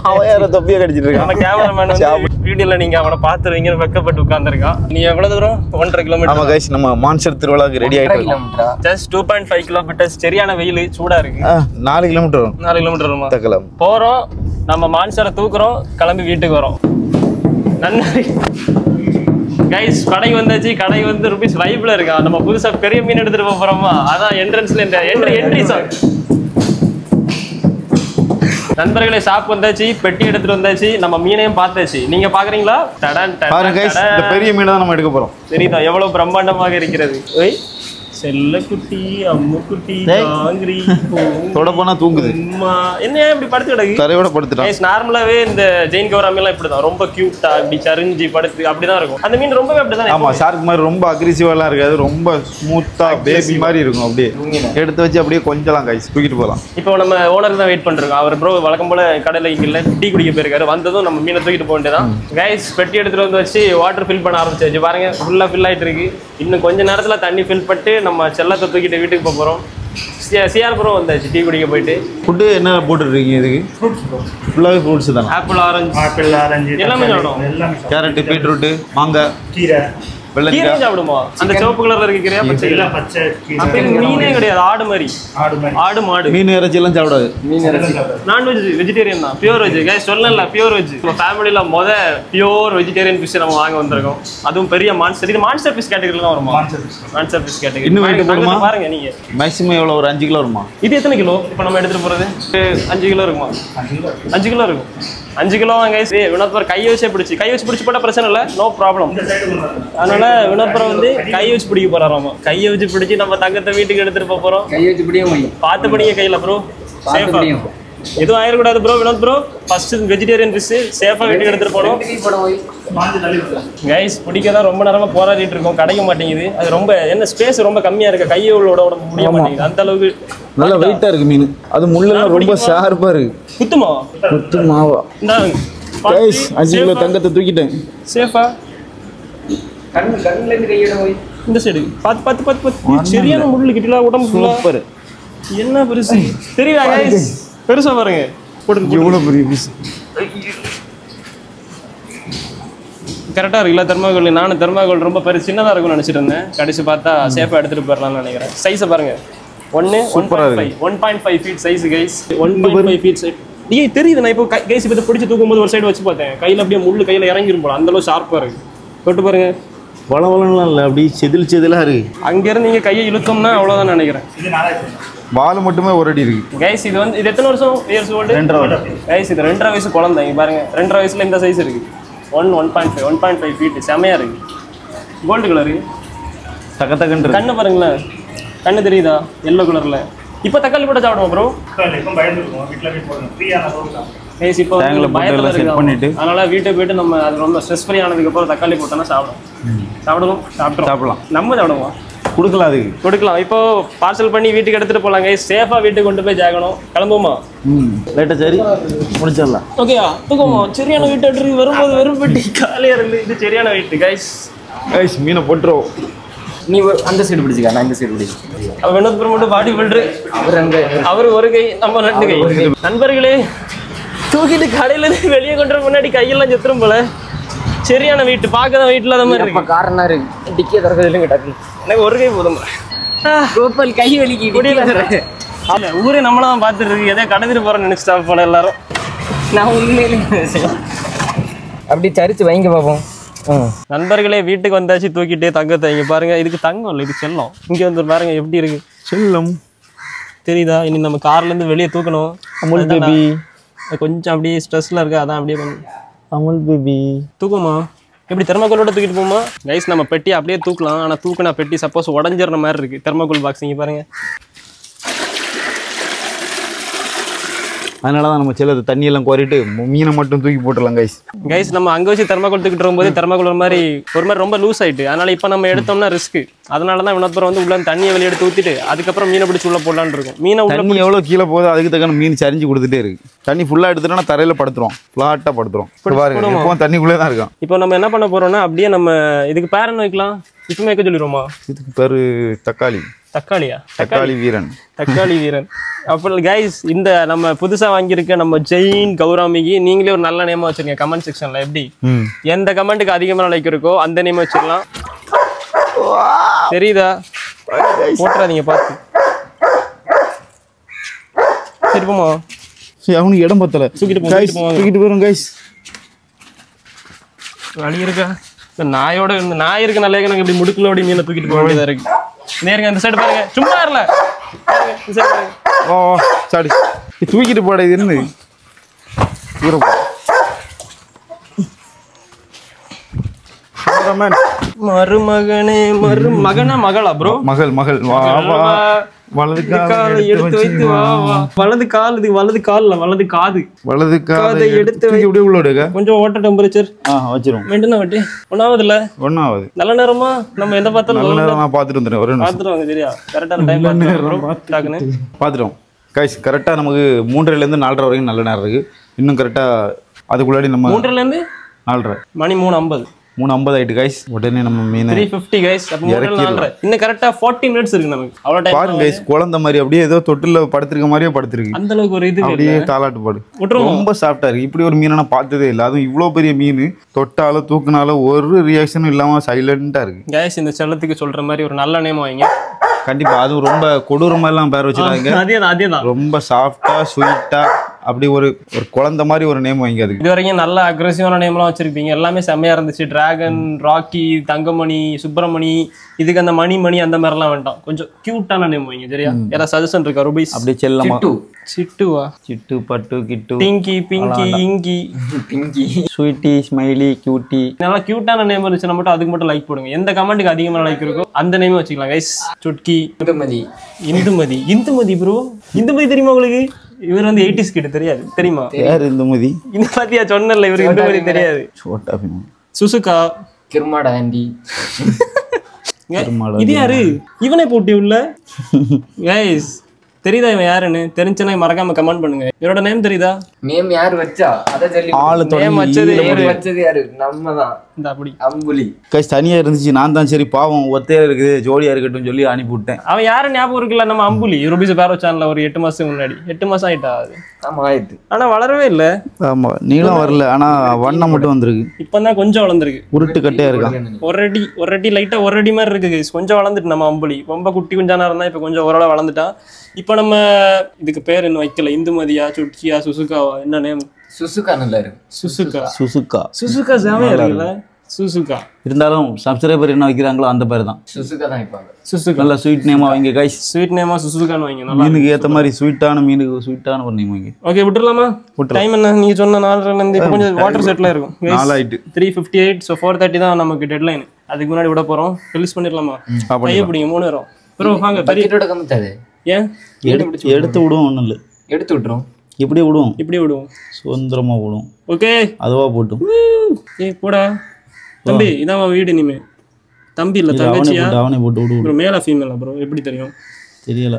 அவன் யாரோ தொப்பியை கடிச்சிட்டு இருக்கான். நம்ம கேமராமேன் வந்து வீடியோல நீங்க அவனை பாத்துருவீங்கன்னு வெக்கப்பட்டு உட்கார்ந்துருக்கான். நீ எவ்வளவு தூரம்? 1.5 கிலோமீட்டர். ஆமா கைஸ், நம்ம மான்ஸ்டர் திருவிழாக்கு ரெடி ஆயிட்டு இருக்கோம். Just 2.5 kilometres. சரியான வெயில், சூடா இருக்கு. 4 கிலோமீட்டர் வரும். 4 கிலோமீட்டர் வருமா? போறோம், நம்ம மான்ஸ்டரை தூக்குறோம், கிளம்பி வீட்டுக்கு வரோம். நன்றி கைஸ். கடை வந்தாச்சு. கடை வந்து ருபீஸ் வைப்ல இருக்கா. நம்ம புதுசா பெரிய மீன் எடுத்துட்டு போறோமா, அதான் என்ட்ரன்ஸ்ல இந்த என்ட்ரி சார். நண்பர்களே, ஷாப் வந்தாச்சு, பெட்டி எடுத்துட்டு வந்தாச்சு, நம்ம மீனையும் பார்த்தாச்சு. நீங்க பாக்குறீங்களா? பாருங்க கைஸ், இந்த பெரிய மீனை தான் நம்ம எடுக்க போறோம். தெரியுதா எவ்வளவு பிரம்மாண்டமாக இருக்கிறது? செல்லக்குட்டி, அம்முக்குட்டி, காங்கிரி தொட போனா தூங்குது. என்ன இப்படி படுத்து கிடக்கு? தரையோட படுத்துட்டான். நார்மலாவே இந்த ஜெயின் கௌராமி எல்லாம் இப்படிதான், ரொம்ப கியூட்டா இப்படி சரிஞ்சு படுத்து அப்படிதான் இருக்கும். அந்த மீன் ரொம்பவே அப்படிதான். ஆமா, ஷார்க் மாதிரி ரொம்ப அக்ரெசிவா எல்லாம் இருக்காது, ரொம்ப ஸ்மூத்தா பேபி மாதிரி இருக்கும். அப்படியே எடுத்து வச்சு அப்படியே கொஞ்சம் கைஸ் தூக்கிட்டு போகலாம். இப்போ நம்ம ஓனர் தான் வெயிட் பண்ணிருக்கோம். அவர் ப்ரோ வழக்கம் போல கடையில இங்க டீ குடிக்க போயிருக்காரு. வந்ததும் நம்ம மீனை தூக்கிட்டு போக வேண்டியதான். கைஸ், பெட்டி எடுத்துட்டு வந்து வச்சு வாட்டர் ஃபில் பண்ண ஆரம்பிச்சாச்சு. பாருங்க, ஃபுல்லா ஃபில் ஆயிட்டு இருக்கு. இன்னும் கொஞ்ச நேரத்துல தண்ணி ஃபில் பண்ணிட்டு நம்ம செல்லத்தை தூக்கிட்டு வீட்டுக்கு போறோம். சிஆர் ப்ரோ வந்தாச்சு டீ குடிக்க போயிட்டு. ஃபுட்டு என்ன போட்டுருக்கீங்க இதுக்கு? ஃபுல்லாகவே ஃப்ரூட்ஸ் தான். ஆப்பிள், ஆரஞ்சு எல்லாமே சாப்பிடுவோம். கேரட், பீட்ரூட், மாங்காய், கீரை, கீரை சாப்பிடுமா? அந்த சிவப்பு கலர்ல இருக்க கீரையா? பச்சை அப்ப மீனே கிடையாது, ஆடு மாதிரி. ஆடு மாடு மீன் இறைச்சி எல்லாம் சாப்பிடாது. நான்வெஜ், வெஜிடேரியன் தான், பியூர் வெஜ். கைஸ் சொல்லல, பியூர் வெஜ். நம்ம ஃபேமிலில பியூர் வெஜிடேரியன் ஃபிஷ் நம்ம வாங்க வந்திருக்கோம். அதுவும் பெரிய மான்ஸ்டர். இது மான்ஸ்டர் ஃபிஷ் கேட்டகரியில தான் வருமா? Monster fish category. இன்னும் வெயிட் போடுமா? பாருங்க நீங்க. மேக்ஸிமம் எவ்வளவு? ஒரு 5 கிலோ வருமா? இது எத்தனை கிலோ இப்போ நம்ம எடுத்துட்டு போறது? 5 கிலோ இருக்குமா? 5 கிலோ இருக்கும். 5 கிலோ வாங்க. வினோத்புரம் கை வச்சு பிடிச்சி போட்டா பிரச்சனை இல்லை, நோ ப்ராப்ளம். அதனால வினோத்புரம் வந்து கை வச்சு பிடிக்க போறாராமா. கையை வச்சு பிடிச்சி நம்ம தங்கத்தை வீட்டுக்கு எடுத்துட்டு போறோம். பார்த்து படிங்க கையில ப்ரோ, சேஃபா எதுவும் ஆயிடக்கூடாது bro. Vinod bro, first vegetarian fish சேஃபா வீட்டுக்கு எடுத்துட்டு போனோம். கைஸ், பிடிக்க தான் ரொம்ப நேரமா போராடிட்டு இருக்கோம், கிடைக்க மாட்டேங்குது. அது ரொம்ப என்ன ஸ்பேஸ் ரொம்ப கம்மியா இருக்கு, கையை உள்ளோட முடிய மாட்டேங்குது. அந்த அளவுக்கு நல்ல வெயிட்டா இருக்கு மீன். அது முள்ளெல்லாம் ரொம்ப ஷார்ப்பா இருக்கு. குத்துமாவா? கைஸ், 5 கிலோ தங்கத்தை தூக்கிட்டேன். சேஃபா கண்ணுல இருந்து கையோட போய் இந்த சைடு பாத்து சரியான முள்ளு கிட்டல உடம்பு சூப்பர். என்ன பெருசு தெரியுதா கைஸ்? பெருசா பாருங்க, போட்டு எவ்வளவு பெரிய பீஸ். கரெக்டாக இருக்குல்ல தெர்மாகோல்? நானும் தெர்மாகோல் ரொம்ப பெரிய சின்னதாக இருக்கும்னு நினச்சிட்டு இருந்தேன். கடைசி பார்த்தா சேஃபாக எடுத்துகிட்டு போயிடலாம்னு நினைக்கிறேன். சைஸை பாருங்க, 1.5 feet size guys. 1.5 feet size தெரியுது. நான் இப்போ கைஸ் இப்போ பிடிச்சி தூக்கும்போது ஒரு சைடு வச்சு பார்த்தேன், கையில் அப்படியே முள்ளு கையில் இறங்கிரும் போல, அந்தளவு ஷார்ப்பாக இருக்குது. தொட்டு பாருங்க, வளவளம்லாம் இல்லை, அப்படி செதிலாக இருக்கு. அங்கேருந்து நீங்கள் கையை இழுத்தோம்னா அவ்வளோதான் நினைக்கிறேன். வால் மட்டுமே ஒரு அடி இருக்கு கைஸ். இது வந்து இது எத்தனை வருஷம் இயர்ஸ் ஓல்டு? 2.5 கைஸ். இது 2.5 வயசு குழந்தை. இங்கே பாருங்க, 2.5 வயசுல இந்த சைஸ் இருக்கு. 1.5 ஃபீட் செமையா இருக்கு. கோல்டு கலரு, தக்கத்தக்கன்று. கண்ணு பாருங்களேன், கண்ணு தெரியுதா? எல்லோ கலர்ல. இப்போ தக்காளி போட்டு சாப்பிடுவோம் ப்ரோ. கைஸ் இப்போ பயத்துல இருக்கு, அதனால வீட்டுக்கு போயிட்டு நம்ம அது ரொம்ப ஸ்ட்ரெஸ் ஃப்ரீ ஆனதுக்கு அப்புறம் தக்காளி போட்டோம்னா சாப்பிடுவோம். சாப்பிடலாம். நம்ம சாப்பிடுவோம், கொடுக்கலாம், அதுக்கு கொடுக்கலாம். இப்போ பார்சல் பண்ணி வீட்டுக்கு எடுத்துட்டு போலாம் கைஸ். சேஃபா வீட்டுக்கு கொண்டு போய் ஜாகணும். கிளம்புமா? லேட்டா சரி முடிச்சிடலாம். ஓகேயா? தூக்குமா? சரியான வீட்டு எடுத்து வரும்போது வெறும் பெட்டி காலியா இருந்து. இது சரியான வீட்டு கைஸ். கைஸ் மீனை போட்டுருவோம். நீ அந்த சைடு பிடிச்சிக்க, நான் இந்த சைடு பிடிச்சிக்க. அவ வினோத்புரம் மட்டும் பாடி பில்டரு, அவர் ஒரு கை, நம்ம 2 கை. நண்பர்களே, தூக்கிட்டு கடையில இருந்து வெளியே கொண்டு முன்னாடி கையெல்லாம் செத்துரும் போல. சரியான வீட்டு, பார்க்கதான் வீட்டுல அந்த மாதிரி இருக்கு. காரணம் இருக்கு, டிக்கிய திறக்கிறது இல்லைங்க டக்கு. எனக்கு ஒரு கை போதும். கோபால் கை வலிக்கு முடியல. ஊரே நம்மளாம் பார்த்துட்டு இருக்கு. எதோ கடத்திட்டு போறோம்னு நினைச்சிட்டா போல எல்லாரும். நான் உண்மையிலே அப்படி சரிச்சு வைங்க பார்ப்போம். நண்பர்களே, வீட்டுக்கு வந்தாச்சு. தூக்கிட்டே தங்கத்தை இங்க பாருங்க. இதுக்கு தங்கம் இல்லை, இது செல்லம். இங்க வந்து பாருங்க எப்படி இருக்கு. செல்லம் தெரியுதா? இனி நம்ம கார்ல இருந்து வெளியே தூக்கணும். அமுல் பேபி கொஞ்சம் அப்படியே ஸ்ட்ரெஸ்ல இருக்கு, அதான் அப்படியே பண்ணு. அமுல் பேபி தூக்குமா? எப்படி தெர்மாகோலோட தூக்கிட்டு போமா கைஸ்? நம்ம பெட்டி அப்படியே தூக்கலாம். ஆனால் தூக்கினா பெட்டி சப்போஸ் உடஞ்சிடுற மாதிரி இருக்கு. தெர்மாகோல் பாக்ஸ் இங்கே பாருங்க. அதனால தான் நம்ம செல்லது தண்ணியெல்லாம் கோரிட்டு மீனை மட்டும் தூக்கி போட்டுடலாம் கைஸ். கைஸ் நம்ம அங்கே வச்சு தெர்மாகோல் தூக்கிட்டு வரும்போது தெர்மாகோல் ஒரு மாதிரி ரொம்ப லூஸ் ஆயிட்டு. அதனால இப்போ நம்ம எடுத்தோம்னா ரிஸ்க். அதனால தான் வினோத்புரம் வந்து உள்ள தண்ணியை வெளியே எடுத்து ஊற்றிட்டு அதுக்கப்புறம் மீனை பிடிச்சி உள்ள போடலான்னு இருக்கும். மீனை தண்ணி எவ்வளோ கீழே போகுது அதுக்கு தக்க மீன் சரிஞ்சு கொடுத்துட்டே இருக்கு. தண்ணி ஃபுல்லாக எடுத்துட்டோம்னா தரையில் படுத்துரும், ஃப்ளாட்டாக படுத்துரும். இப்போ தண்ணிக்குள்ளே தான் இருக்கான். இப்போ நம்ம என்ன பண்ண போறோம்னா அப்படியே நம்ம இதுக்கு பேர் என்ன வைக்கலாம்? இப்பவுமே வைக்க சொல்லிடுவோமா? இதுக்கு பேரு தக்காளி. தக்காளியா? தக்காளி வீரன். தக்காளி வீரன். அப்போ கைஸ், இந்த நம்ம புதுசா வாங்கியிருக்க நம்ம ஜெயின் கௌராமிக்கு நீங்களே ஒரு நல்ல நேமா வச்சிருக்கீங்க. கமெண்ட் செக்ஷன்ல எப்படி எந்த கமெண்ட்டுக்கு அதிகமான லைக் இருக்கோ அந்த நேம் வச்சிடலாம். தெரியுதா? போட்டுறாதீங்க பார்த்து. சரி போமா, அவனுக்கு இடம் பத்தல. தூக்கிட்டு போறோம் கைஸ். வழி இருக்கா? இந்த நாயோட இந்த நாய் இருக்கு நல்ல எனக்கு இப்படி முடுக்கல ஓடி மீனை தூக்கிட்டு போக வேண்டியதா இருக்கு. நேருங்க அந்த சைடு பாருங்க, சும்மா இருல. ஓ சாடி, தூக்கிட்டு போட இது இருந்து மருமகனே மருமகனா மகளா ப்ரோ? மகள் மகள். வலது காலை எடுத்து வைத்து வா வா. வலது கால், இது வலது கால்ல வலது காது. வலது காதை எடுத்து அப்படியே உள்ள விடுங்க. கொஞ்சம் வாட்டர் டெம்பரேச்சர் வச்சிரும். மெயின்டைன் வட்டி ஒன்னாவதுல ஒன்னாவது. நல்ல நேரமா நம்ம எந்த பார்த்தாலும் நல்ல நேரம். நான் பார்த்துட்டு வந்துடுறேன். ஒரு பார்த்துட்டு வாங்க. சரியா? கரெக்டான டைம் பார்த்துட்டோம் கைஸ். கரெக்டாக நமக்கு 3:30 4:30 வரைக்கும் நல்ல நேரம் இருக்கு. இன்னும் கரெக்டாக அதுக்குள்ளாடி நம்ம 3:30 4:30 மணி 3:50 3:50 ஆயிட்டு கைஸ். உடனே நம்ம மீன் 3:50 கைஸ். அப்ப 3:4 இன்னும் கரெக்ட்டா 40 மினிட்ஸ் இருக்கு நமக்கு. அவ்வளவு டைம் பாருங்க கைஸ். குழந்தை மாதிரி அப்படியே ஏதோ தொட்டில படுத்துருக்க மாதிரியே படுத்துருக்கு. அந்த அளவுக்கு ஒரு இது அப்படியே தாலாட்டு பாடு. ரொம்ப சாஃப்டா இருக்கு. இப்படி ஒரு மீனை நான் பார்த்ததே இல்லை. அதுவும் இவ்வளோ பெரிய மீன் தொட்டாலும் தூக்குனாலும் ஒரு ரியாக்ஷனும் இல்லாம சைலண்டா இருக்கு கைஸ். இந்த செல்லத்துக்கு சொல்ற மாதிரி ஒரு நல்ல நேம் வைங்க. கண்டிப்பா. அதுவும் ரொம்ப கொடூரமா எல்லாம் பேர் வச்சிருக்காங்க. அதேதான். ரொம்ப சாஃப்டா ஸ்வீட்டா அப்படி ஒரு குழந்தை மாதிரி ஒரு நேம் வாங்கி. அதுக்கு இது வரைக்கும் நல்ல அக்ரெசிவான நேம்லாம் வச்சிருப்பீங்க. எல்லாமே செம்மையா இருந்துச்சு. டிராகன், ராக்கி, தங்கமணி, சுப்பிரமணி. இதுக்கு அந்த மணி அந்த மாதிரிலாம் வேண்டாம். கொஞ்சம் கியூட்டான நேம் வைங்க. சரியா? யாராவது சஜஷன் இருக்கா? ரூபீஸ் அப்படி செல்லமா? சிட்டுவா? சிட்டு, பட்டு, கிட்டு, டிங்கி, பிங்கி, இங்கி, பிங்கி, ஸ்வீட்டி, ஸ்மைலி, கியூட்டி. நல்லா கியூட்டான நேம் இருந்துச்சுன்னா மட்டும் அதுக்கு மட்டும் லைக் போடுங்க. எந்த கமெண்ட்டுக்கு அதிகமான லைக் இருக்கோ அந்த நேம் வச்சுக்கலாம் கைஸ். சுட்கி, இந்துமதி ப்ரோ. இந்துமதி தெரியுமா உங்களுக்கு? இவர் வந்து 80s கிட்ட தெரியாது தெரியுமா? யார் இந்துமதி? இந்த பாத்தியா சொன்னல இவருக்கு இந்துமதி தெரியாது. Chhota Bheem, Suzuka, Kirmada aunty. இது யாரு? இவனே போட்டி உள்ள கைஸ் தெரியுதா இவன் யாருன்னு? தெரிஞ்சுன்னா மறக்காம கமெண்ட் பண்ணுங்க. இவரோட நேம் தெரியுதா? நேம் யார் வச்சா அத சொல்லி ஆளு நேம் வச்சது யாரு? நம்ம தான். இந்த அப்படி அம்புலி கைஸ் தனியா இருந்துச்சு. நான் தான் சரி பாவம் ஒத்தையா இருக்குது ஜோடியா இருக்கட்டும் சொல்லி அனுப்பி விட்டேன். அவன் யாரு ஞாபகம் இருக்குல்ல? நம்ம அம்புலி ரூபீஸ் பேரோ சேனல்ல ஒரு 8 மாசத்துக்கு முன்னாடி. 8 மாசம் ஆயிட்டா அது. ஆமா ஆயிட்டு. ஆனா வளரவே இல்ல. ஆமா நீளம் வரல, ஆனா வண்ணம் மட்டும் வந்திருக்கு. இப்பதான் கொஞ்சம் வளர்ந்துருக்கு. உருட்டு கட்டையா இருக்கான். ஒரு அடி லைட்டா ஒரு அடி மாதிரி இருக்கு. கொஞ்சம் வளர்ந்துட்டு நம்ம அம்புலி ரொம்ப குட்டி குஞ்சானா இருந்தா இப்ப கொஞ்சம் ஓரளவு வளர்ந்துட்டான். இப்ப நம்ம இதுக்கு பேர் என்ன வைக்கல? இந்துமதியா, சுட்சியா, சுசுகாவா? என்ன நேம்? சுசுகா நல்லா இருக்கு. சுசுகா செமையா இருக்குல்ல? சுசுகா இருந்தாலும் சப்ஸ்கிரைபர் என்ன வைக்கிறாங்களோ அந்த பேர் தான் சுசுகா தான் வைப்பாங்க. சுசுகா நல்ல ஸ்வீட் நேமா வைங்க கைஸ். ஸ்வீட் நேமா சுசுகான்னு வைங்க. நல்லா மீனுக்கு ஏத்த மாதிரி ஸ்வீட்டான மீனுக்கு ஸ்வீட்டான ஒரு நேம் வைங்க. ஓகே விட்டுறலாமா? டைம் என்ன நீங்க சொன்ன 4:30 இருந்து இப்ப கொஞ்சம் வாட்டர் செட்ல இருக்கும். 3:58. ஸோ 4:30 தான் நமக்கு டெட்லைன். அதுக்கு முன்னாடி விட போறோம். ரிலீஸ் பண்ணிடலாமா? கையை பிடிங்க 3 நேரம். ப்ரோ வாங்க பக்கெட்டோட கம்மிட்டாது. ஏன் எடுத்து விடுவோம்? ஒன்றும் இல்லை, எடுத்து விட்டுரும். இப்படி விடுவோம், இப்படி விடுவோம், சுதந்திரமா விடுவோம். ஓகே அதுவா போட்டும். ஏய் போடா தம்பி, இதான் வீடு. இனிமே தம்பி இல்ல தங்கச்சியா? அவனே போட்டு விடுவோம். ப்ரோ மேலா ஃபீமேலா ப்ரோ? எப்படி தெரியும்? தெரியல.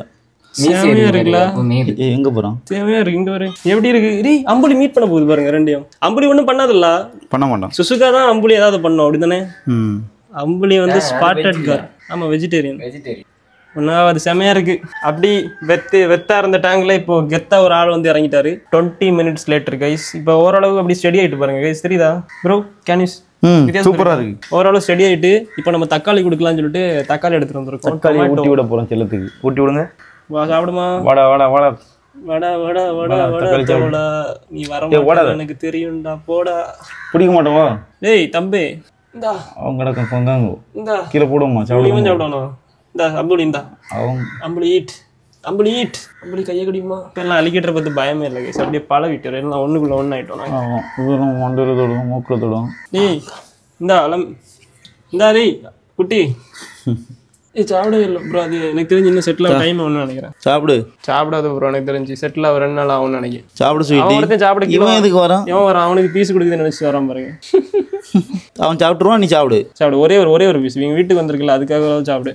சேமையா இருக்குல்ல? எங்க போறான்? சேமையா இருக்கு. இங்க வரு. எப்படி இருக்கு? டேய் அம்புலி மீட் பண்ண போகுது பாருங்க ரெண்டையும். அம்புலி ஒண்ணும் பண்ணாதல்ல? பண்ண மாட்டான். சுசுகா தான் அம்புலி ஏதாவது பண்ணோம் அப்படிதானே? அம்புலி வந்து ஸ்பாட்டட் கார். ஆமா வெஜிடேரியன். ஒன்னாவது செமையா இருக்கு. அப்படி வெத்தா இருந்த டேங்க்ல இப்போ கெத்தா ஒரு ஆள் வந்து இறங்கிட்டாரு. 20 minutes லேட்டர் கைஸ். இப்போ ஓரளவு அப்படி ஸ்டெடி ஆயிட்டு பாருங்க கைஸ். தெரியுதா ப்ரோ? கேன் யூ சூப்பரா இருக்கு. ஓரளவு ஸ்டெடி ஆயிட்டு இப்போ நம்ம தக்காளி கொடுக்கலாம்னு சொல்லிட்டு தக்காளி எடுத்துட்டு வந்திருக்கோம். தக்காளி ஊட்டி விட போறோம் செல்லத்துக்கு. ஊட்டி விடுங்க. வா சாப்பிடுமா. வாடா வாடா வாடா வாடா வாடா வாடா வாடா. நீ வர மாட்டே எனக்கு தெரியும்டா. போடா. பிடிக்க மாட்டோமா? டேய் தம்பி இந்தா. அவங்க கிடக்க பொங்காங்க. இந்தா கீழே போடுவோமா? சாப்பிடணும். இந்த அம்புலி இந்தா. அவங்க அம்புலி ஈட். அம்புலி கையை கடிமா. இப்பெல்லாம் அலிகேட்டரை பற்றி பயமே இல்லை கைஸ். அப்படியே பழகிட்டு எல்லாம் ஒன்றுக்குள்ள ஒன்று ஆகிட்டோம். மண்டல தொடும், மூக்கில் தொடும். டேய் இந்தா இந்தா டேய் குட்டி. சாப்பிடவே இல்லை ப்ரோ. அது எனக்கு தெரிஞ்சு இன்னும் செட்டில் ஆக டைம் ஆகும்னு நினைக்கிறேன். சாப்பிடாது ப்ரோ. எனக்கு தெரிஞ்சு செட்டில் ஆக 2 நாள் ஆகும்னு நினைக்கிறேன். சாப்பிட இவன் எதுக்கு வரான்? இவன் வரான். அவனுக்கு பீஸ் கொடுக்குதுன்னு நினைச்சு வரான் பாருங்க. அவன் சாப்பிட்டுருவான், நீ சாப்பிடு. ஒரே ஒரு பீஸ். இவங்க வீட்டுக்கு வந்திருக்குல்ல அதுக்காக சாப்பிடு.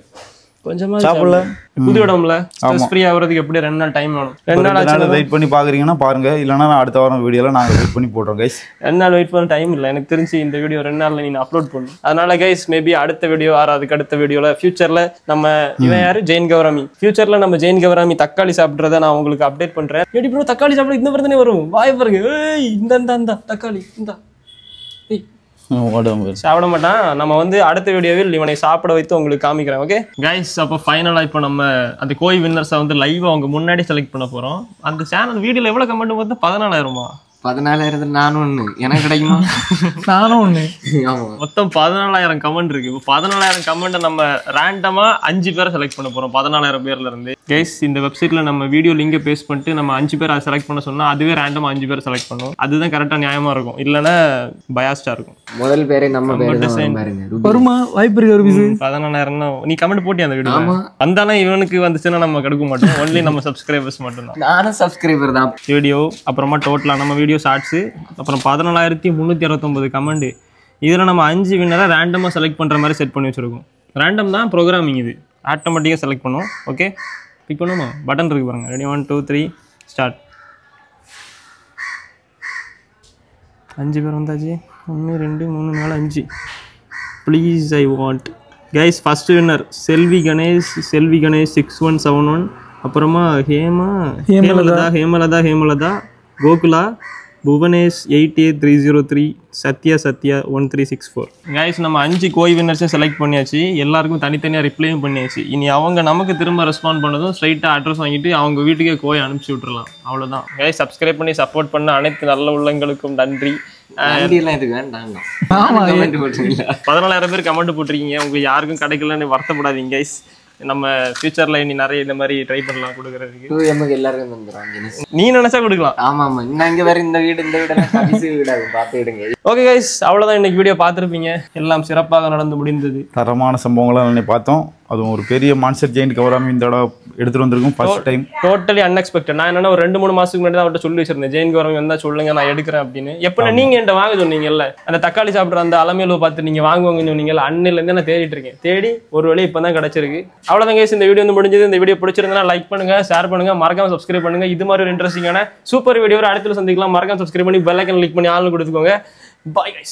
கொஞ்சமா சாப்பிடல. புது இடம்ல ஸ்ட்ரெஸ் ஃப்ரீ ஆகுறதுக்கு எப்படி 2 நாள் டைம் வேணும். 2 நாள் ஆச்சு வெயிட் பண்ணி பாக்குறீங்கன்னா பாருங்க. இல்லைன்னா நான் அடுத்த வாரம் வீடியோல நாங்க வெயிட் பண்ணி போடுறோம் கைஸ். 2 நாள் வெயிட் பண்ண டைம் இல்லை எனக்கு தெரிஞ்சு. இந்த வீடியோ 2 நாள்ல நீ அப்லோட் பண்ணு. அதனால கைஸ் மேபி அடுத்த வீடியோ அதுக்கு அடுத்த வீடியோல ஃபியூச்சர்ல நம்ம இவன் யாரு ஜெயின் கௌராமி. ஃபியூச்சர்ல நம்ம ஜெயின் கௌராமி தக்காளி சாப்பிட்றத நான் உங்களுக்கு அப்டேட் பண்றேன். எப்படி ப்ரோ தக்காளி சாப்பிட இந்த மாதிரி தானே வரும்? வாய் பாருங்க. ஏய் இந்த தக்காளி இந்த சாப்பிட மாட்டான். நம்ம வந்து அடுத்த வீடியோவில் இவனை சாப்பிட வைத்து உங்களுக்கு காமிக்கிறேன். Okay guys. அப்போ ஃபைனலாக இப்போ நம்ம அந்த கோய் வின்னர்ஸை வந்து லைவ் அவங்க முன்னாடி செலக்ட் பண்ண போறோம். அந்த சேனல் வீடியோல எவ்வளவு கமெண்ட் பார்த்து 14,000. 14,000 நானும் ஒண்ணு. எனக்கு கிடைக்குமா? நானும் ஒண்ணு. மொத்தம் 14,000 கமெண்ட் இருக்கு. இப்போ 14,000 கமெண்ட் நம்ம ரேண்டமா 5 பேரை செலக்ட் பண்ண போறோம். 14,000 பேர்ல இருந்து. கைஸ் இந்த வெப்சைட்ல நம்ம வீடியோ லிங்கை பேஸ்ட் பண்ணிட்டு நம்ம 5 பேரை செலக்ட் பண்ண சொன்னா அதுவே ரேண்டமா 5 பேரை செலக்ட் பண்ணும். அதுதான் கரெக்டா நியாயமா இருக்கும். இல்லைன்னா பயாஸ்டா இருக்கும். முதல் பேரே நம்ம பாருங்க. வருமா வாய்ப்பு இருக்கு. 14,000 நீ கமெண்ட் போட்டி அந்த வீடியோ வந்தாலும் இவனுக்கு வந்துச்சுன்னா நம்ம கெடுக்க மாட்டோம். ஒன்லி நம்ம சப்ஸ்கிரைபர்ஸ் மட்டும் தான். நானும் சப்ஸ்கிரைபர் தான். வீடியோ அப்புறமா டோட்டலா நம்ம வீடியோ ஷார்ட்ஸு அப்புறம் 14,369 கமெண்ட். இதில் நம்ம 5 வின்னரை ரேண்டமாக செலக்ட் பண்ணுற மாதிரி செட் பண்ணி வச்சுருக்கோம். ரேண்டம் தான் ப்ரோக்ராமிங். இது ஆட்டோமேட்டிக்காக செலக்ட் பண்ணுவோம். ஓகே பிக் பண்ணுமா? பட்டன் இருக்குது பாருங்கள். Ready 1 2 3 start. 5 பேர் வந்தாச்சு. 1 2 3 4 5. Please I want guys. First winner Selvi Ganesh 6171. அப்புறமா ஹேமலதா கோகுலா புவனேஷ் 88,303 சத்யா 1364. கைஸ் நம்ம 5 கோய் வின்னர்ஸும் செலக்ட் பண்ணியாச்சு. எல்லாருக்கும் தனித்தனியாக ரிப்ளையும் பண்ணியாச்சு. இனி அவங்க நமக்கு திரும்ப ரெஸ்பாண்ட் பண்ணதும் ஸ்ட்ரைட்டாக அட்ரஸ் வாங்கிட்டு அவங்க வீட்டுக்கே கோய் அனுப்பிச்சி விட்டுறலாம். அவ்வளோதான் கைஸ். சப்ஸ்கிரைப் பண்ணி சப்போர்ட் பண்ண அனைத்து நல்ல உள்ளங்களுக்கும் நன்றி. 14,000 பேர் கமெண்ட் போட்டிருக்கீங்க. உங்களுக்கு யாருக்கும் கிடைக்கலன்னு வருத்தப்படாதீங்க கைஸ். நம்ம ஃபியூச்சர்ல இனி நிறைய இந்த மாதிரி ட்ரை பண்ணலாம் கொடுக்கறதுக்கு. எல்லாருக்கும் வந்துரும். நீ நினைச்சா கொடுக்கலாம். ஆமா இங்க வேற இந்த வீடெல்லாம் கடைசி வீடாகும். பார்த்து விடுங்க. ஓகே கைஸ் அவ்வளவுதான் இன்னைக்கு வீடியோ பார்த்துருப்பீங்க. எல்லாம் சிறப்பாக நடந்து முடிந்தது. தரமான சம்பவங்களாம் பார்த்தோம். அதுவும் ஒரு பெரிய மான்ஸ்டர் ஜெயிண்ட் கௌராமி இந்த எடுத்துட்டு வந்திருக்கோம் ஃபர்ஸ்ட் டைம். Totally unexpected. நான் என்னன்னா ஒரு 2-3 மாசத்துக்கு முன்னாடி தான் அவர்கிட்ட சொல்லி வச்சிருந்தேன், ஜெயினுக்கு வரவங்க வந்தா சொல்லுங்க நான் எடுக்கிறேன் அப்படின்னு. எப்ப நீங்க என்கிட்ட வாங்க சொன்னீங்கல்ல, அந்த தக்காளி சாப்பிட்ற அந்த அலமேலுவை பார்த்து நீங்க வாங்குவாங்கன்னு சொன்னீங்கல்ல, அன்னில இருந்து நான் தேடிட்டு இருக்கேன். தேடி ஒரு வழி இப்பதான் கிடைச்சிருக்கு. அவ்வளவுதான் guys, இந்த வீடியோ வந்து முடிஞ்சது. இந்த வீடியோ பிடிச்சிருந்தா லைக் பண்ணுங்க, ஷேர் பண்ணுங்க, மறக்காம சப்ஸ்கிரைப் பண்ணுங்க. இது மாதிரி ஒரு இன்ட்ரெஸ்டிங்கான சூப்பர் வீடியோ அடுத்த சந்திக்கலாம். மறக்காம சப்ஸ்கிரைப் பண்ணி பெல் ஐகான் கிளிக் பண்ணி ஆல் கொடுத்துக்கோங்க. Bye guys.